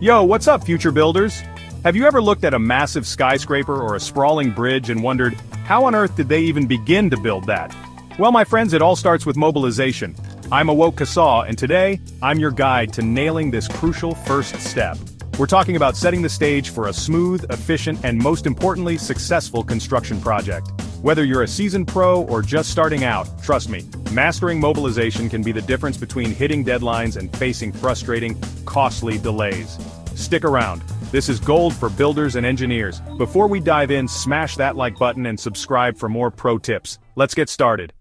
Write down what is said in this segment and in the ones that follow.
Yo, what's up, future builders? Have you ever looked at a massive skyscraper or a sprawling bridge and wondered, how on earth did they even begin to build that? Well, my friends, it all starts with mobilization. I'm Awoke Kasaw, and today, I'm your guide to nailing this crucial first step. We're talking about setting the stage for a smooth, efficient, and most importantly, successful construction project. Whether you're a seasoned pro or just starting out, trust me, mastering mobilization can be the difference between hitting deadlines and facing frustrating, costly delays. Stick around. This is gold for builders and engineers. Before we dive in, smash that like button and subscribe for more pro tips. Let's get started.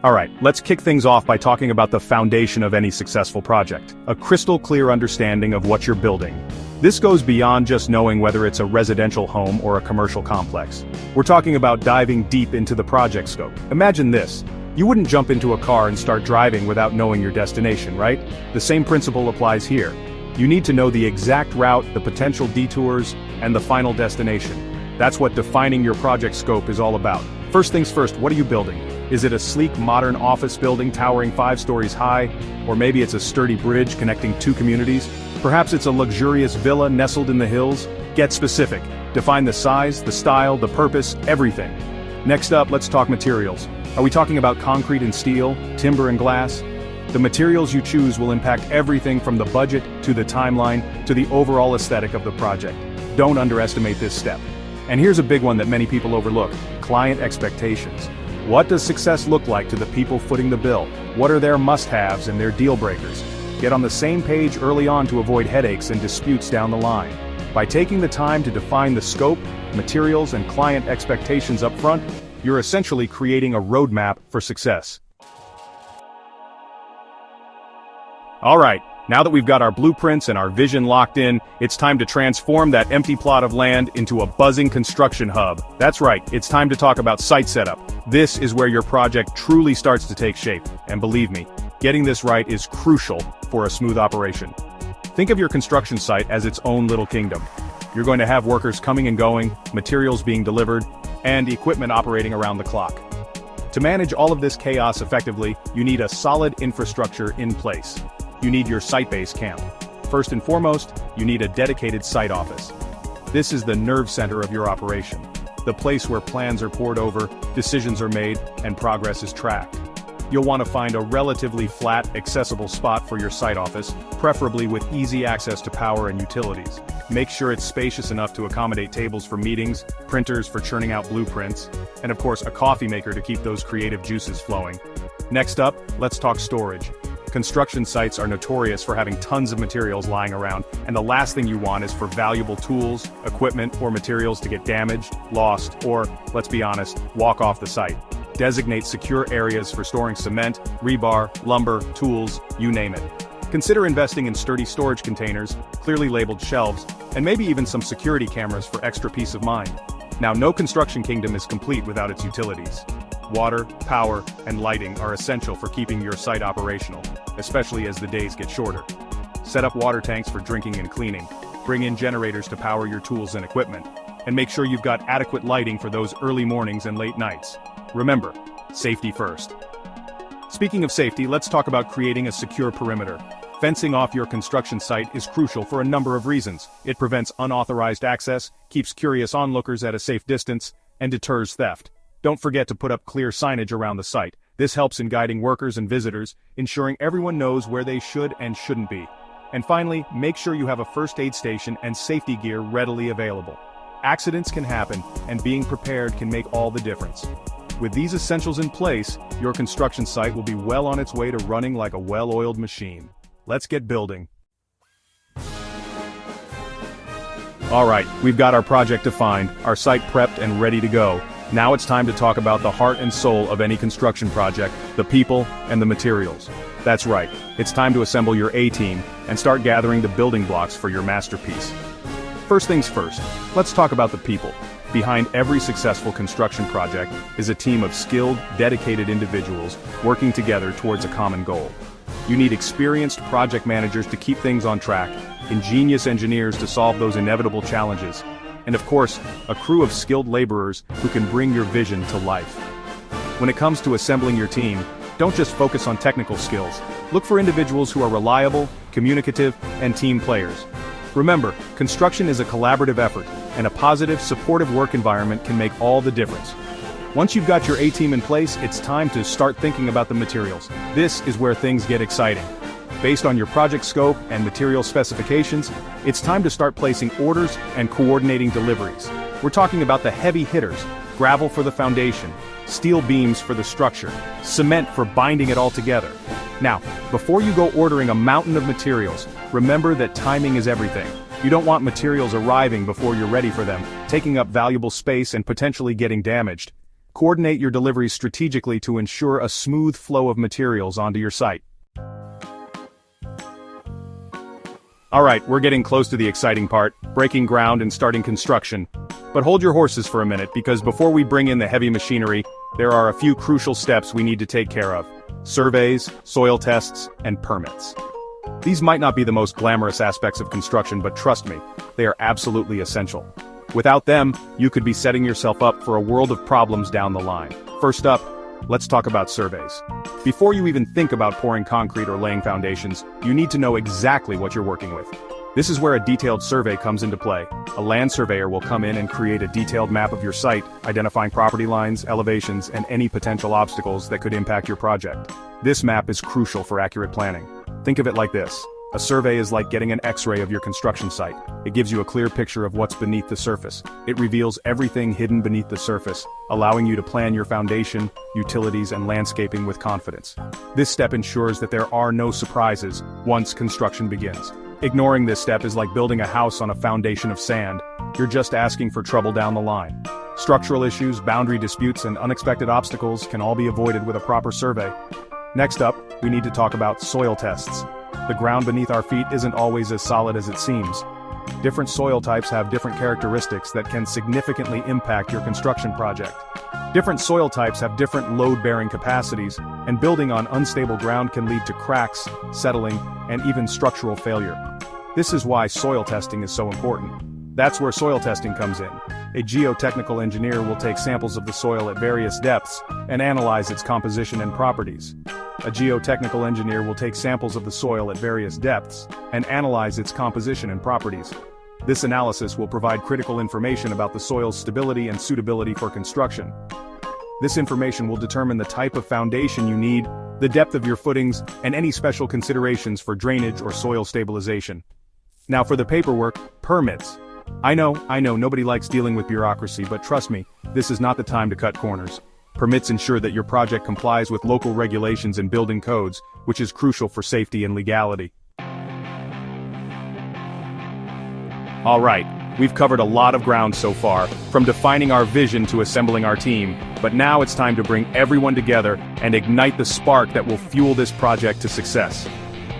Alright, let's kick things off by talking about the foundation of any successful project. A crystal clear understanding of what you're building. This goes beyond just knowing whether it's a residential home or a commercial complex. We're talking about diving deep into the project scope. Imagine this. You wouldn't jump into a car and start driving without knowing your destination, right? The same principle applies here. You need to know the exact route, the potential detours, and the final destination. That's what defining your project scope is all about. First things first, what are you building? Is it a sleek, modern office building towering 5 stories high? Or maybe it's a sturdy bridge connecting 2 communities? Perhaps it's a luxurious villa nestled in the hills? Get specific. Define the size, the style, the purpose, everything. Next up, let's talk materials. Are we talking about concrete and steel, timber and glass? The materials you choose will impact everything from the budget, to the timeline, to the overall aesthetic of the project. Don't underestimate this step. And here's a big one that many people overlook: client expectations. What does success look like to the people footing the bill? What are their must-haves and their deal breakers? Get on the same page early on to avoid headaches and disputes down the line. By taking the time to define the scope, materials, and client expectations up front, you're essentially creating a roadmap for success. Alright, now that we've got our blueprints and our vision locked in, it's time to transform that empty plot of land into a buzzing construction hub. That's right, it's time to talk about site setup. This is where your project truly starts to take shape, and believe me, getting this right is crucial for a smooth operation. Think of your construction site as its own little kingdom. You're going to have workers coming and going, materials being delivered, and equipment operating around the clock. To manage all of this chaos effectively, you need a solid infrastructure in place. You need your site-based camp. First and foremost, you need a dedicated site office. This is the nerve center of your operation. The place where plans are poured over, decisions are made, and progress is tracked. You'll want to find a relatively flat, accessible spot for your site office, preferably with easy access to power and utilities. Make sure it's spacious enough to accommodate tables for meetings, printers for churning out blueprints, and of course a coffee maker to keep those creative juices flowing. Next up, let's talk storage. Construction sites are notorious for having tons of materials lying around, and the last thing you want is for valuable tools, equipment, or materials to get damaged, lost, or, let's be honest, walk off the site. Designate secure areas for storing cement, rebar, lumber, tools, you name it. Consider investing in sturdy storage containers, clearly labeled shelves, and maybe even some security cameras for extra peace of mind. Now, no construction kingdom is complete without its utilities. Water, power, and lighting are essential for keeping your site operational, especially as the days get shorter. Set up water tanks for drinking and cleaning, bring in generators to power your tools and equipment, and make sure you've got adequate lighting for those early mornings and late nights. Remember, safety first. Speaking of safety, let's talk about creating a secure perimeter. Fencing off your construction site is crucial for a number of reasons. It prevents unauthorized access, keeps curious onlookers at a safe distance, and deters theft. Don't forget to put up clear signage around the site. This helps in guiding workers and visitors, ensuring everyone knows where they should and shouldn't be. And finally, make sure you have a first aid station and safety gear readily available. Accidents can happen, and being prepared can make all the difference. With these essentials in place, your construction site will be well on its way to running like a well-oiled machine. Let's get building. Alright, we've got our project defined, our site prepped and ready to go. Now it's time to talk about the heart and soul of any construction project, the people and the materials. That's right, it's time to assemble your A-team and start gathering the building blocks for your masterpiece. First things first, let's talk about the people. Behind every successful construction project is a team of skilled, dedicated individuals working together towards a common goal. You need experienced project managers to keep things on track, ingenious engineers to solve those inevitable challenges, and of course, a crew of skilled laborers who can bring your vision to life. When it comes to assembling your team, Don't just focus on technical skills. Look for individuals who are reliable, communicative, and team players. Remember, construction is a collaborative effort, and a positive, supportive work environment can make all the difference. Once you've got your A-team in place, it's time to start thinking about the materials. This is where things get exciting. Based on your project scope and material specifications, it's time to start placing orders and coordinating deliveries. We're talking about the heavy hitters: gravel for the foundation, steel beams for the structure, cement for binding it all together. Now, before you go ordering a mountain of materials, remember that timing is everything. You don't want materials arriving before you're ready for them, taking up valuable space and potentially getting damaged. Coordinate your deliveries strategically to ensure a smooth flow of materials onto your site. Alright, we're getting close to the exciting part, breaking ground and starting construction. But hold your horses for a minute, because before we bring in the heavy machinery, there are a few crucial steps we need to take care of: surveys, soil tests, and permits. These might not be the most glamorous aspects of construction, but trust me, they are absolutely essential. Without them, you could be setting yourself up for a world of problems down the line. First up, let's talk about surveys. Before you even think about pouring concrete or laying foundations, you need to know exactly what you're working with. This is where a detailed survey comes into play. A land surveyor will come in and create a detailed map of your site, identifying property lines, elevations, and any potential obstacles that could impact your project. This map is crucial for accurate planning. Think of it like this. A survey is like getting an X-ray of your construction site. It gives you a clear picture of what's beneath the surface. It reveals everything hidden beneath the surface, allowing you to plan your foundation, utilities, and landscaping with confidence. This step ensures that there are no surprises once construction begins. Ignoring this step is like building a house on a foundation of sand. You're just asking for trouble down the line. Structural issues, boundary disputes, and unexpected obstacles can all be avoided with a proper survey. Next up, we need to talk about soil tests. The ground beneath our feet isn't always as solid as it seems. Different soil types have different characteristics that can significantly impact your construction project. Different soil types have different load-bearing capacities, and building on unstable ground can lead to cracks, settling, and even structural failure. This is why soil testing is so important. That's where soil testing comes in. A geotechnical engineer will take samples of the soil at various depths and analyze its composition and properties. A geotechnical engineer will take samples of the soil at various depths and analyze its composition and properties. This analysis will provide critical information about the soil's stability and suitability for construction. This information will determine the type of foundation you need, the depth of your footings, and any special considerations for drainage or soil stabilization. Now for the paperwork: permits. I know, nobody likes dealing with bureaucracy, but trust me, this is not the time to cut corners. Permits ensure that your project complies with local regulations and building codes, which is crucial for safety and legality. Alright, we've covered a lot of ground so far, from defining our vision to assembling our team, but now it's time to bring everyone together and ignite the spark that will fuel this project to success.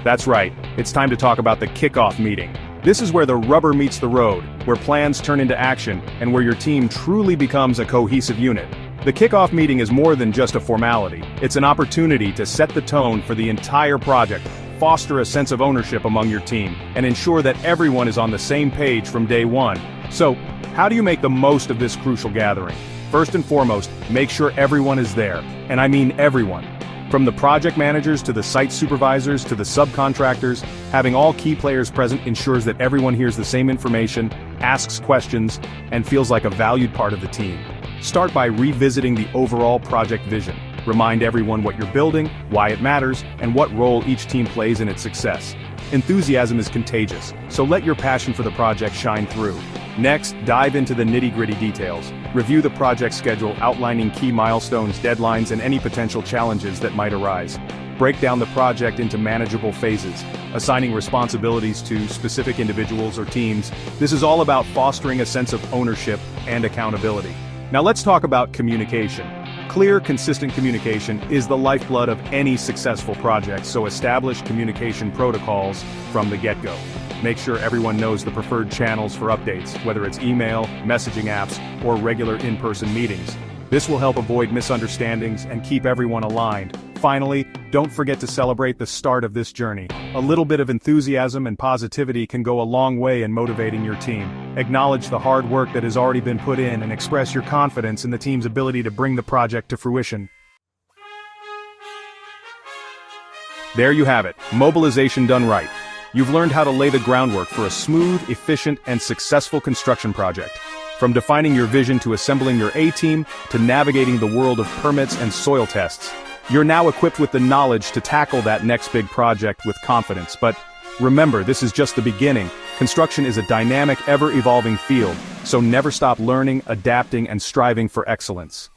That's right, it's time to talk about the kickoff meeting. This is where the rubber meets the road, where plans turn into action, and where your team truly becomes a cohesive unit. The kickoff meeting is more than just a formality. It's an opportunity to set the tone for the entire project, foster a sense of ownership among your team, and ensure that everyone is on the same page from day one. So, how do you make the most of this crucial gathering? First and foremost, make sure everyone is there, and I mean everyone. From the project managers to the site supervisors to the subcontractors, having all key players present ensures that everyone hears the same information, asks questions, and feels like a valued part of the team. Start by revisiting the overall project vision. Remind everyone what you're building, why it matters, and what role each team plays in its success. Enthusiasm is contagious, so let your passion for the project shine through. Next, dive into the nitty-gritty details. Review the project schedule, outlining key milestones, deadlines, and any potential challenges that might arise. Break down the project into manageable phases, assigning responsibilities to specific individuals or teams. This is all about fostering a sense of ownership and accountability. Now let's talk about communication. Clear, consistent communication is the lifeblood of any successful project, so establish communication protocols from the get-go. Make sure everyone knows the preferred channels for updates, whether it's email, messaging apps, or regular in-person meetings. This will help avoid misunderstandings and keep everyone aligned. Finally, don't forget to celebrate the start of this journey. A little bit of enthusiasm and positivity can go a long way in motivating your team. Acknowledge the hard work that has already been put in and express your confidence in the team's ability to bring the project to fruition. There you have it, mobilization done right. You've learned how to lay the groundwork for a smooth, efficient, and successful construction project. From defining your vision to assembling your A-team, to navigating the world of permits and soil tests. You're now equipped with the knowledge to tackle that next big project with confidence. But remember, this is just the beginning. Construction is a dynamic, ever-evolving field, so never stop learning, adapting, and striving for excellence.